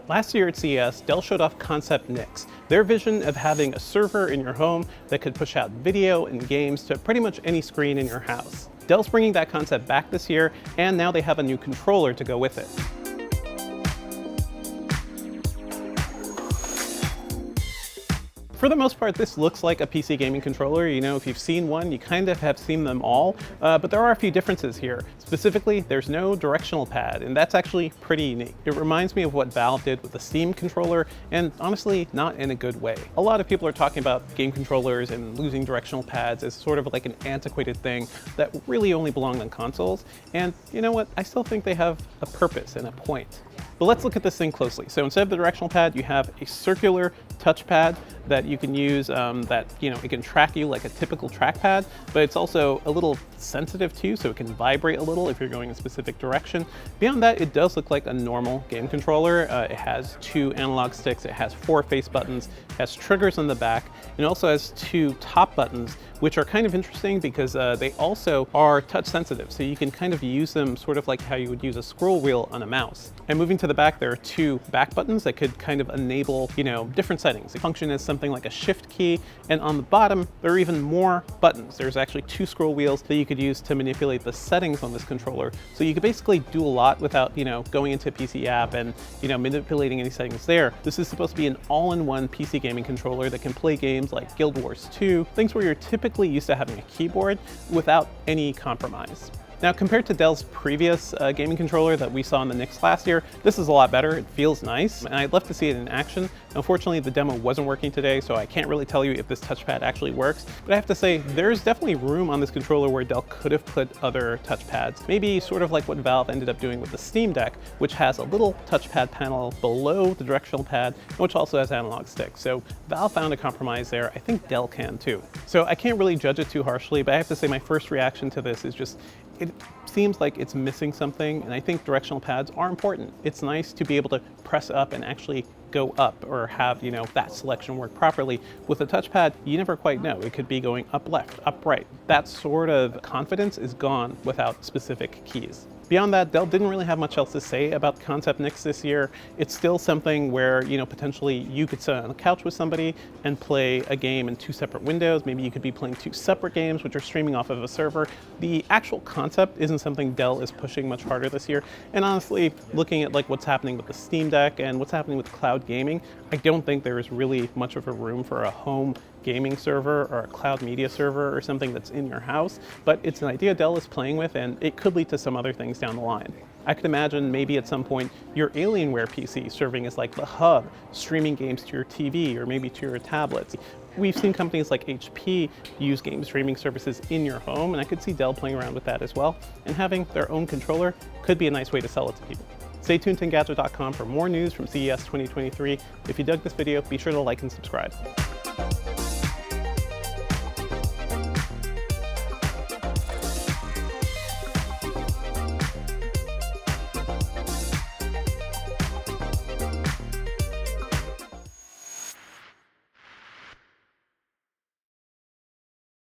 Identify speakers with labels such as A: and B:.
A: Last year at CES, Dell showed off Concept Nyx, their vision of having a server in your home that could push out video and games to pretty much any screen in your house. Dell's bringing that concept back this year, and now they have a new controller to go with it. For the most part, this looks like a PC gaming controller. You know, if you've seen one, you kind of have seen them all, but there are a few differences here. Specifically, there's no directional pad, and that's actually pretty unique. It reminds me of what Valve did with the Steam controller, and honestly, not in a good way. A lot of people are talking about game controllers and losing directional pads as sort of like an antiquated thing that really only belonged on consoles, and you know what? I still think they have a purpose and a point. But let's look at this thing closely. So instead of the directional pad, you have a circular touchpad that you can use it can track you like a typical trackpad, but it's also a little sensitive too, so it can vibrate a little if you're going a specific direction. Beyond that, it does look like a normal game controller. It has 2 analog sticks, it has 4 face buttons, it has triggers on the back, and it also has 2 top buttons, which are kind of interesting because they also are touch sensitive, so you can kind of use them sort of like how you would use a scroll wheel on a mouse. And moving to the back, there are 2 back buttons that could kind of enable, different settings. They function as something like a shift key, and on the bottom, there are even more buttons. There's actually 2 scroll wheels that you could use to manipulate the settings on this controller. So you could basically do a lot without, going into a PC app and, manipulating any settings there. This is supposed to be an all-in-one PC gaming controller that can play games like Guild Wars 2, things where you're typically used to having a keyboard without any compromise. Now, compared to Dell's previous gaming controller that we saw in the Nyx last year, this is a lot better. It feels nice, and I'd love to see it in action. Unfortunately, the demo wasn't working today, so I can't really tell you if this touchpad actually works, but I have to say, there's definitely room on this controller where Dell could have put other touchpads, maybe sort of like what Valve ended up doing with the Steam Deck, which has a little touchpad panel below the directional pad, which also has analog sticks. So Valve found a compromise there. I think Dell can too. So I can't really judge it too harshly, but I have to say my first reaction to this is just, it seems like it's missing something, and I think directional pads are important. It's nice to be able to press up and actually go up or have, that selection work properly. With a touchpad, you never quite know. It could be going up left, up right. That sort of confidence is gone without specific keys. Beyond that, Dell didn't really have much else to say about Concept Nyx this year. It's still something where, potentially you could sit on the couch with somebody and play a game in 2 separate windows. Maybe you could be playing 2 separate games, which are streaming off of a server. The actual concept isn't something Dell is pushing much harder this year. And honestly, looking at what's happening with the Steam Deck and what's happening with cloud gaming, I don't think there is really much of a room for a home gaming server or a cloud media server or something that's in your house, but it's an idea Dell is playing with, and it could lead to some other things down the line. I could imagine maybe at some point your Alienware PC serving as like the hub, streaming games to your TV or maybe to your tablets. We've seen companies like HP use game streaming services in your home, and I could see Dell playing around with that as well, and having their own controller could be a nice way to sell it to people. Stay tuned to Engadget.com for more news from CES 2023. If you dug this video, be sure to like and subscribe.